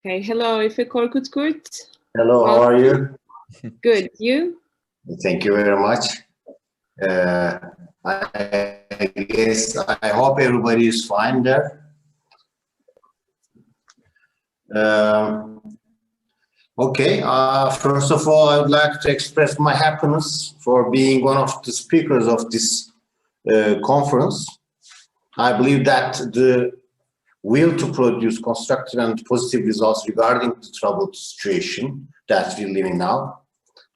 Okay, hello, Efe Kurt. Hello, how are you? Good, you? Thank you very much. I guess, I hope everybody is fine there. Okay, first of all, I would like to express my happiness for being one of the speakers of this conference. I believe that the will to produce constructive and positive results regarding the troubled situation that we're living now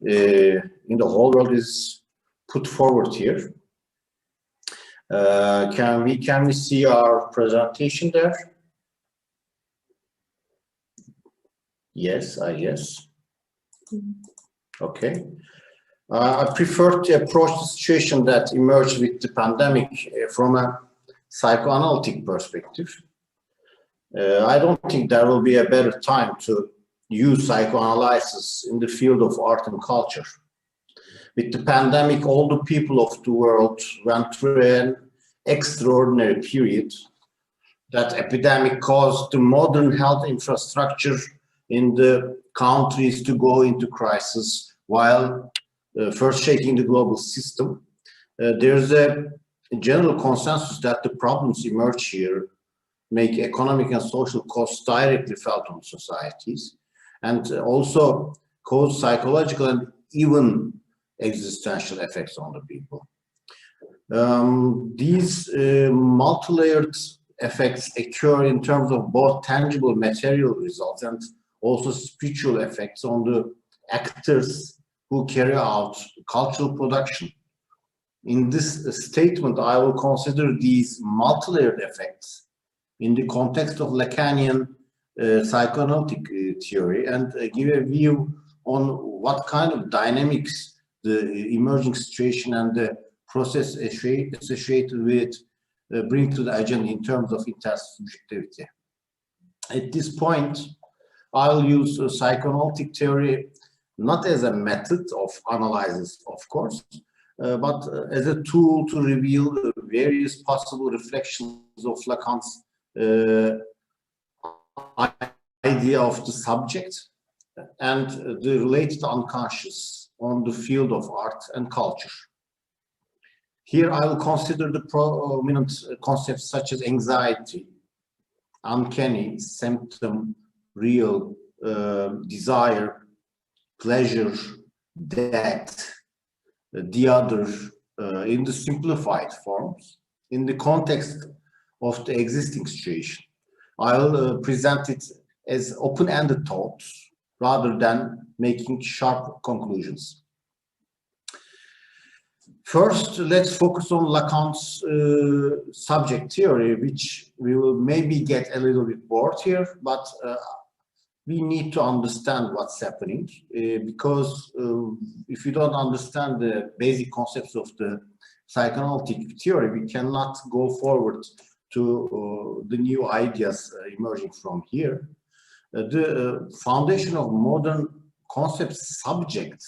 in the whole world is put forward here. Can we see our presentation there? Yes, I guess. Okay. I prefer to approach the situation that emerged with the pandemic from a psychoanalytic perspective. I don't think there will be a better time to use psychoanalysis in the field of art and culture. With the pandemic, all the people of the world went through an extraordinary period. That epidemic caused the modern health infrastructure in the countries to go into crisis while first shaking the global system. There's a general consensus that the problems emerge here make economic and social costs directly felt on societies and also cause psychological and even existential effects on the people. These multi-layered effects occur in terms of both tangible material results and also spiritual effects on the actors who carry out cultural production. In this statement, I will consider these multi-layered effects in the context of Lacanian psychoanalytic theory and give a view on what kind of dynamics the emerging situation and the process associated with bring to the agenda in terms of intersubjectivity. At this point, I'll use psychoanalytic theory not as a method of analysis, of course, but as a tool to reveal various possible reflections of Lacan's idea of the subject and the related unconscious on the field of art and culture. Here I will consider the prominent concepts such as anxiety, uncanny, symptom, real, desire, pleasure, death, the other in the simplified forms in the context of the existing situation. I'll present it as open-ended thoughts rather than making sharp conclusions. First, let's focus on Lacan's subject theory, which we will maybe get a little bit bored here, but we need to understand what's happening because if you don't understand the basic concepts of the psychoanalytic theory, we cannot go forward to the new ideas emerging from here. The foundation of modern concept subject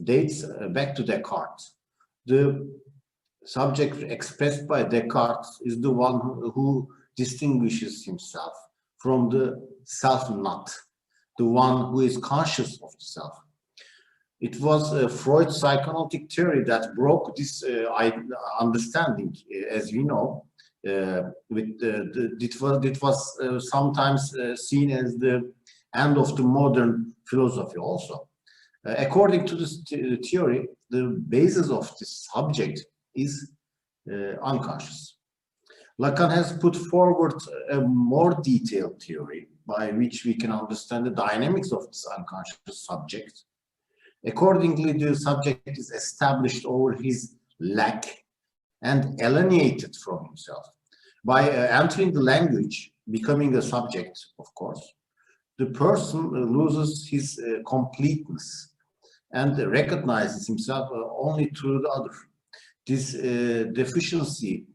dates back to Descartes. The subject expressed by Descartes is the one who distinguishes himself from the self-not, the one who is conscious of the self. It was Freud's psychoanalytic theory that broke this understanding, as we know. It was sometimes seen as the end of the modern philosophy also. According to this theory, the basis of this subject is unconscious. Lacan has put forward a more detailed theory by which we can understand the dynamics of this unconscious subject. Accordingly, the subject is established over his lack and alienated from himself. By entering the language, becoming a subject, of course, the person loses his completeness and recognizes himself only through the other. This deficiency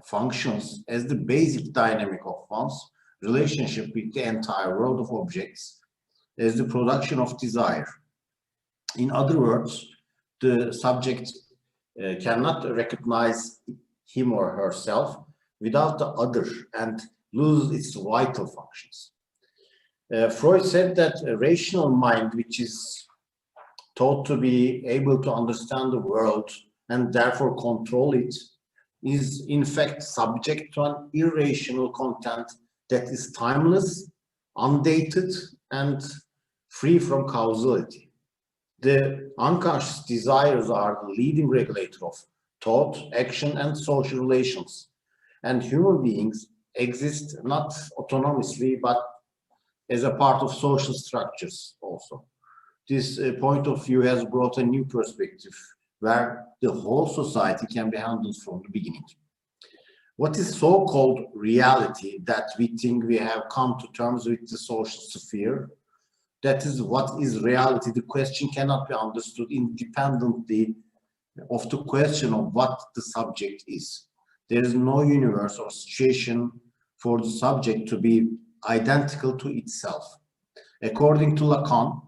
functions as the basic dynamic of one's relationship with the entire world of objects, as the production of desire. In other words, the subject cannot recognize him or herself without the other and loses its vital functions. Freud said that a rational mind, which is thought to be able to understand the world and therefore control it, is in fact subject to an irrational content that is timeless, undated, and free from causality. The unconscious desires are the leading regulator of thought, action, and social relations. And human beings exist not autonomously, but as a part of social structures also. This point of view has brought a new perspective where the whole society can be handled from the beginning. What is so-called reality that we think we have come to terms with the social sphere? That is, what is reality? The question cannot be understood independently of the question of what the subject is. There is no universe or situation for the subject to be identical to itself. According to Lacan,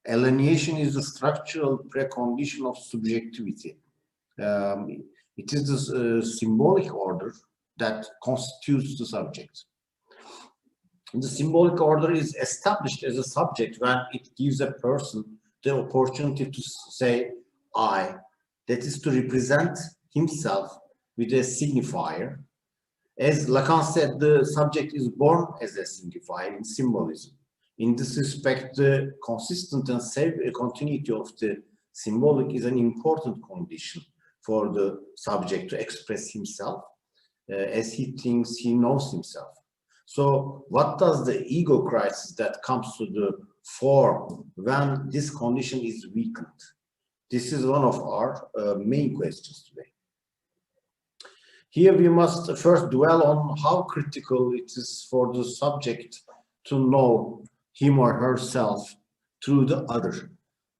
alienation is the structural precondition of subjectivity. It is the symbolic order that constitutes the subject. The symbolic order is established as a subject when it gives a person the opportunity to say I, that is to represent himself with a signifier. As Lacan said, the subject is born as a signifier in symbolism. In this respect, the consistent and safe continuity of the symbolic is an important condition for the subject to express himself as he thinks he knows himself. So what does the ego crisis that comes to the fore when this condition is weakened? This is one of our main questions today. Here we must first dwell on how critical it is for the subject to know him or herself through the other.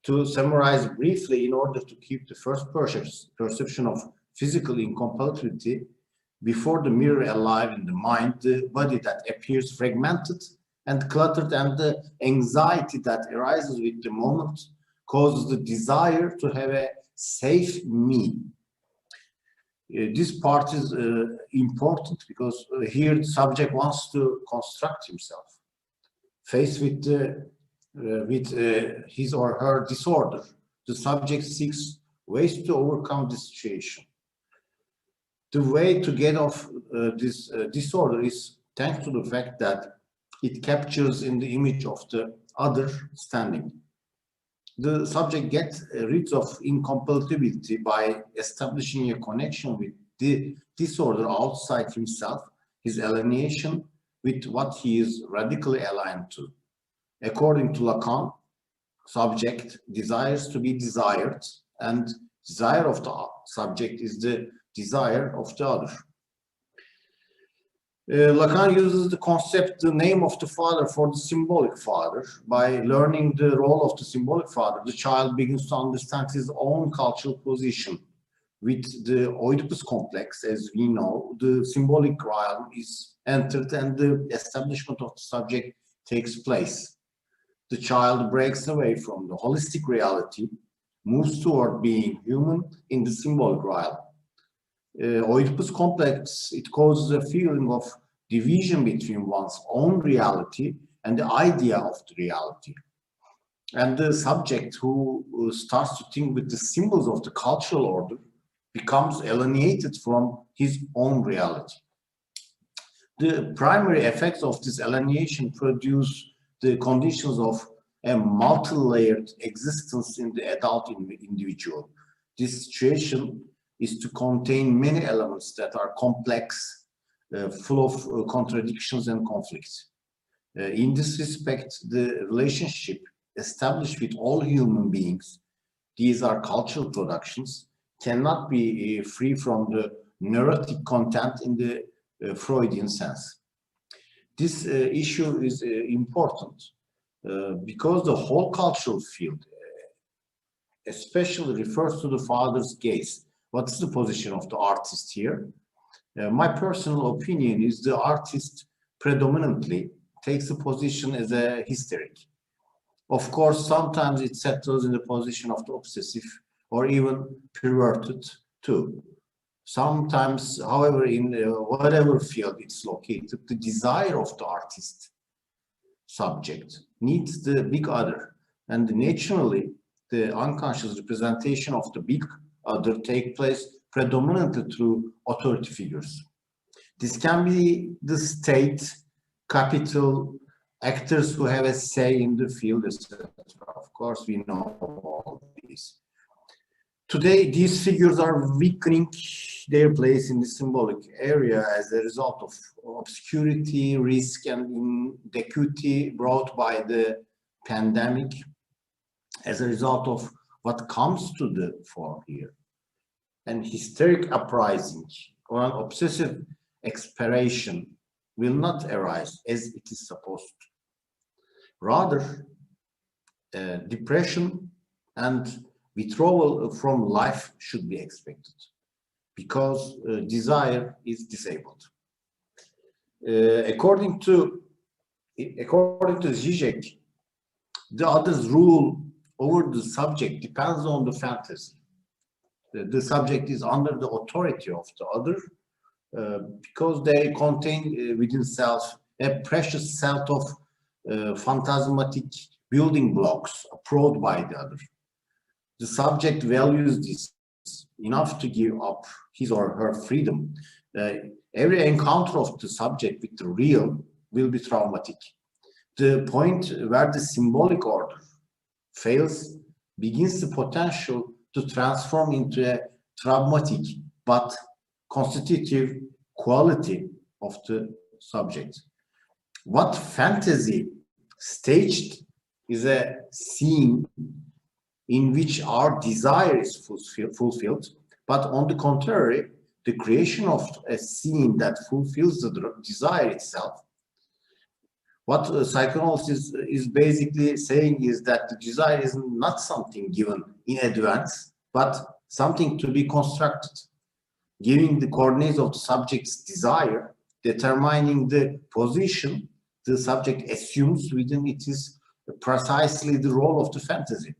To summarize briefly, in order to keep the first perception of physical incompatibility before the mirror alive in the mind, the body that appears fragmented and cluttered and the anxiety that arises with the moment causes the desire to have a safe me. This part is important because here the subject wants to construct himself. Faced with his or her disorder, the subject seeks ways to overcome this situation. The way to get off this disorder is thanks to the fact that it captures in the image of the other standing. The subject gets rid of incompatibility by establishing a connection with the disorder outside himself, his alienation with what he is radically aligned to. According to Lacan, subject desires to be desired, and desire of the subject is the desire of the other. Lacan uses the concept, the name of the father, for the symbolic father. By learning the role of the symbolic father, the child begins to understand his own cultural position. With the Oedipus complex, as we know, the symbolic realm is entered and the establishment of the subject takes place. The child breaks away from the holistic reality, moves toward being human in the symbolic realm. Oedipus complex, it causes a feeling of division between one's own reality and the idea of the reality. And the subject who starts to think with the symbols of the cultural order becomes alienated from his own reality. The primary effects of this alienation produce the conditions of a multi-layered existence in the adult individual. This situation is to contain many elements that are complex, full of contradictions and conflicts. In this respect, the relationship established with all human beings, these are cultural productions, cannot be free from the neurotic content in the Freudian sense. This issue is important because the whole cultural field especially refers to the father's gaze. What is the position of the artist here? My personal opinion is the artist predominantly takes a position as a hysteric. Of course, sometimes it settles in the position of the obsessive or even perverted too. Sometimes, however, in whatever field it's located, the desire of the artist subject needs the big other, and naturally the unconscious representation of the big other take place predominantly through authority figures. This can be the state, capital, actors who have a say in the field, etc. Of course, we know all these. Today, these figures are weakening their place in the symbolic area as a result of obscurity, risk, and inadequacy brought by the pandemic, as a result of what comes to the fore here. An hysteric uprising or an obsessive expiration will not arise as it is supposed to. Rather, depression and withdrawal from life should be expected because desire is disabled. According to Zizek, the other's rule over the subject depends on the fantasy. The subject is under the authority of the other because they contain within self a precious set of phantasmatic building blocks approved by the other. The subject values this enough to give up his or her freedom. Every encounter of the subject with the real will be traumatic. The point where the symbolic order fails begins the potential to transform into a traumatic but constitutive quality of the subject. What fantasy staged is a scene in which our desire is fulfilled, but on the contrary, the creation of a scene that fulfills the desire itself. What psychoanalysis is basically saying is that the desire is not something given in advance, but something to be constructed, giving the coordinates of the subject's desire, determining the position the subject assumes within it is precisely the role of the fantasy.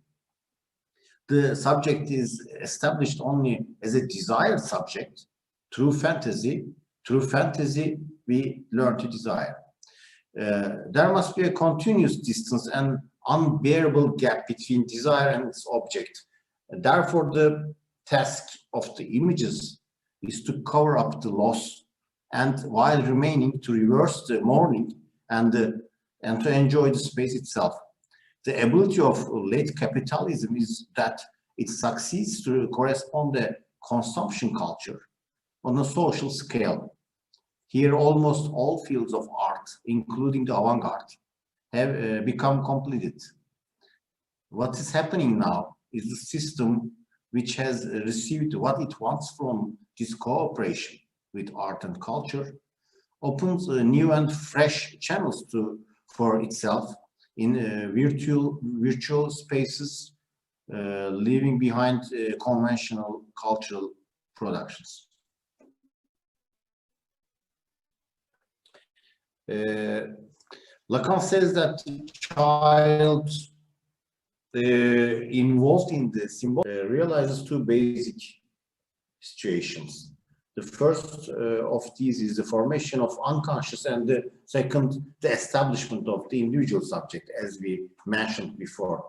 The subject is established only as a desired subject through fantasy. Through fantasy, we learn to desire. There must be a continuous distance and unbearable gap between desire and its object. Therefore, the task of the images is to cover up the loss and while remaining to reverse the mourning and to enjoy the space itself. The ability of late capitalism is that it succeeds to correspond to consumption culture on a social scale. Here, almost all fields of art, including the avant-garde, have become completed. What is happening now is the system which has received what it wants from this cooperation with art and culture, opens new and fresh channels for itself in virtual spaces, leaving behind conventional cultural productions. Lacan says that the child involved in the symbol realizes two basic situations. The first of these is the formation of unconscious, and the second, the establishment of the individual subject, as we mentioned before.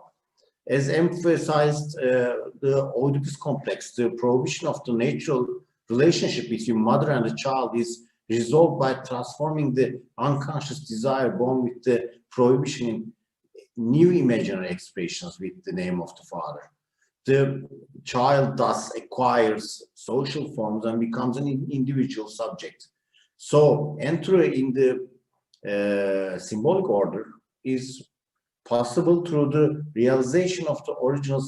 As emphasized, the Oedipus complex, the prohibition of the natural relationship between mother and the child is resolved by transforming the unconscious desire born with the prohibition in new imaginary expressions with the name of the father. The child thus acquires social forms and becomes an individual subject. So entry in the symbolic order is possible through the realization of the original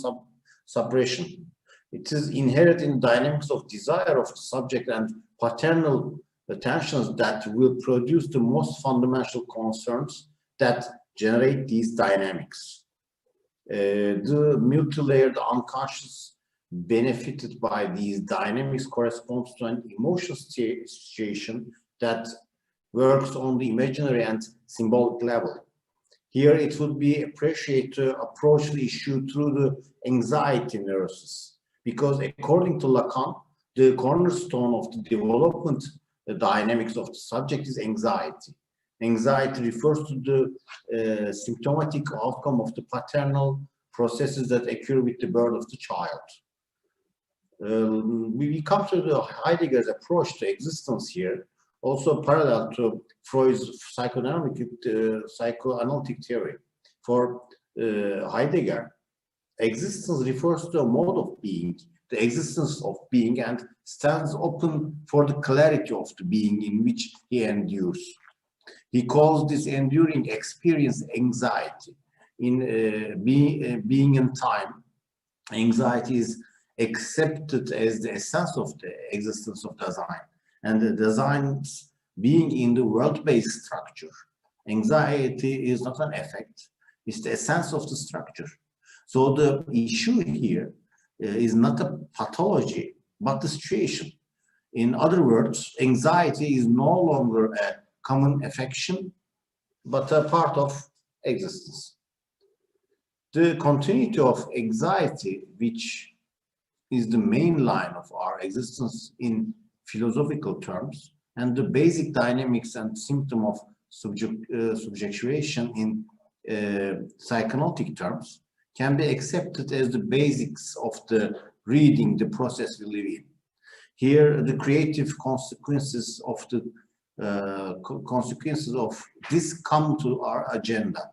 suppression. It is inherent in dynamics of desire of the subject and paternal tensions that will produce the most fundamental concerns that generate these dynamics. The multi-layered unconscious benefited by these dynamics corresponds to an emotional situation that works on the imaginary and symbolic level. Here it would be appreciated to approach the issue through the anxiety neurosis, because according to Lacan, the cornerstone of the development, the dynamics of the subject is anxiety. Anxiety refers to the symptomatic outcome of the paternal processes that occur with the birth of the child. We come to the Heidegger's approach to existence here, also parallel to Freud's psychoanalytic theory. For Heidegger, existence refers to a mode of being, the existence of being, and stands open for the clarity of the being in which he endures. He calls this enduring experience anxiety. In being in time, anxiety is accepted as the essence of the existence of design, and the design's being in the world-based structure. Anxiety is not an effect, it's the essence of the structure. So the issue here is not a pathology, but the situation. In other words, anxiety is no longer a common affection, but a part of existence. The continuity of anxiety, which is the main line of our existence in philosophical terms, and the basic dynamics and symptom of subjectivation in psychoanalytic terms, can be accepted as the basics of the reading the process we live in. Here, the creative consequences of this come to our agenda.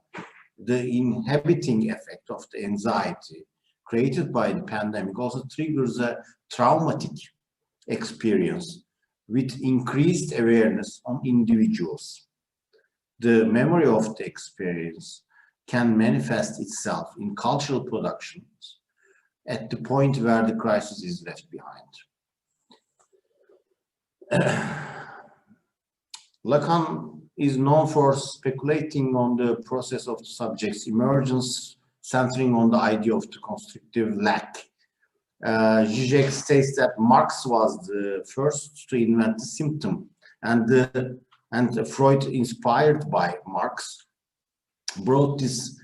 The inhibiting effect of the anxiety created by the pandemic also triggers a traumatic experience with increased awareness on individuals. The memory of the experience can manifest itself in cultural productions at the point where the crisis is left behind. Lacan is known for speculating on the process of the subject's emergence, centering on the idea of the constructive lack. Zizek states that Marx was the first to invent the symptom, and Freud, inspired by Marx, brought this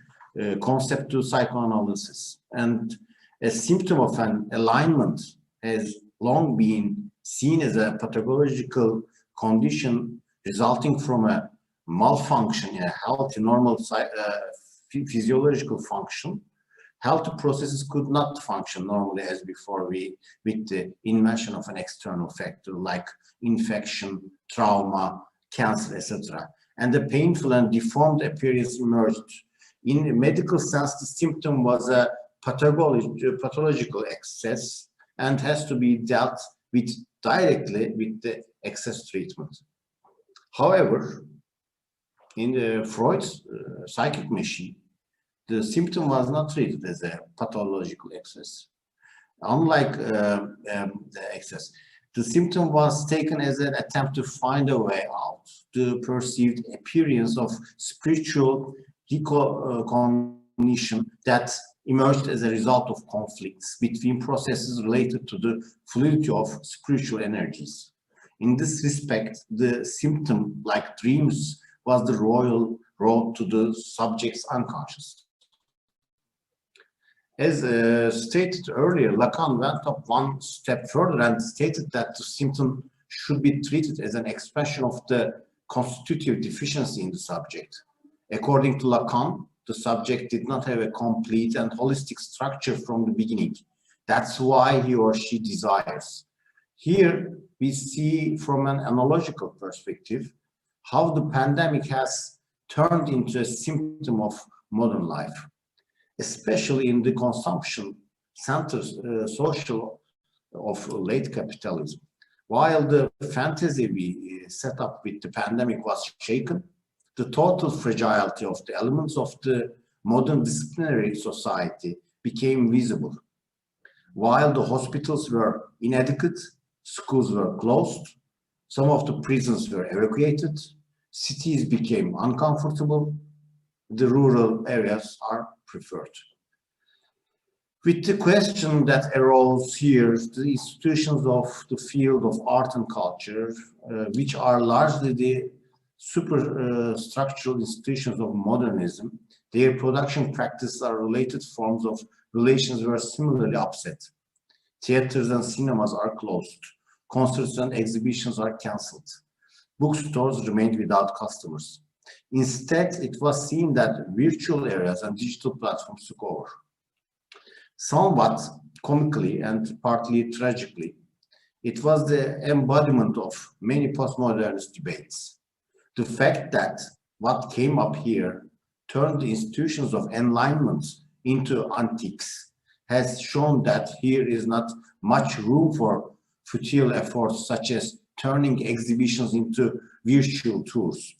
concept to psychoanalysis. And a symptom of an alignment has long been seen as a pathological condition resulting from a malfunction in a healthy, normal physiological function. Healthy processes could not function normally as before with the invention of an external factor like infection, trauma, cancer, etc. And the painful and deformed appearance emerged. In a medical sense, the symptom was a pathological excess and has to be dealt with directly with the excess treatment. However, in Freud's psychic machine, the symptom was not treated as a pathological excess. Unlike the excess, the symptom was taken as an attempt to find a way out, the perceived appearance of spiritual recognition that emerged as a result of conflicts between processes related to the fluidity of spiritual energies. In this respect, the symptom, like dreams, was the royal road to the subject's unconscious. As stated earlier, Lacan went up one step further and stated that the symptom should be treated as an expression of the constitutive deficiency in the subject. According to Lacan, the subject did not have a complete and holistic structure from the beginning. That's why he or she desires. Here, we see from an analogical perspective how the pandemic has turned into a symptom of modern life, especially in the consumption-centered social of late capitalism. While the fantasy we set up with the pandemic was shaken, the total fragility of the elements of the modern disciplinary society became visible. While the hospitals were inadequate, schools were closed, some of the prisons were evacuated, cities became uncomfortable, the rural areas are preferred. With the question that arose here, the institutions of the field of art and culture, which are largely the superstructural institutions of modernism, their production practices are related forms of relations were similarly upset. Theaters and cinemas are closed. Concerts and exhibitions are cancelled. Bookstores remained without customers. Instead, it was seen that virtual areas and digital platforms took over. Somewhat comically and partly tragically, it was the embodiment of many postmodernist debates. The fact that what came up here turned the institutions of enlightenment into antiques has shown that here is not much room for futile efforts such as turning exhibitions into virtual tours.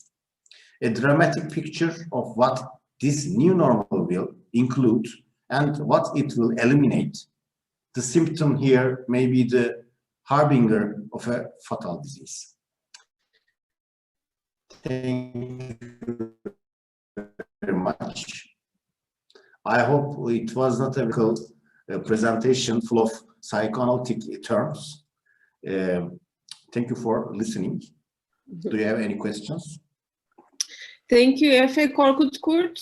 A dramatic picture of what this new normal will include and what it will eliminate. The symptom here may be the harbinger of a fatal disease. Thank you very much. I hope it was not a presentation full of psychoanalytic terms. Thank you for listening. Do you have any questions? Thank you, Efe Kurt.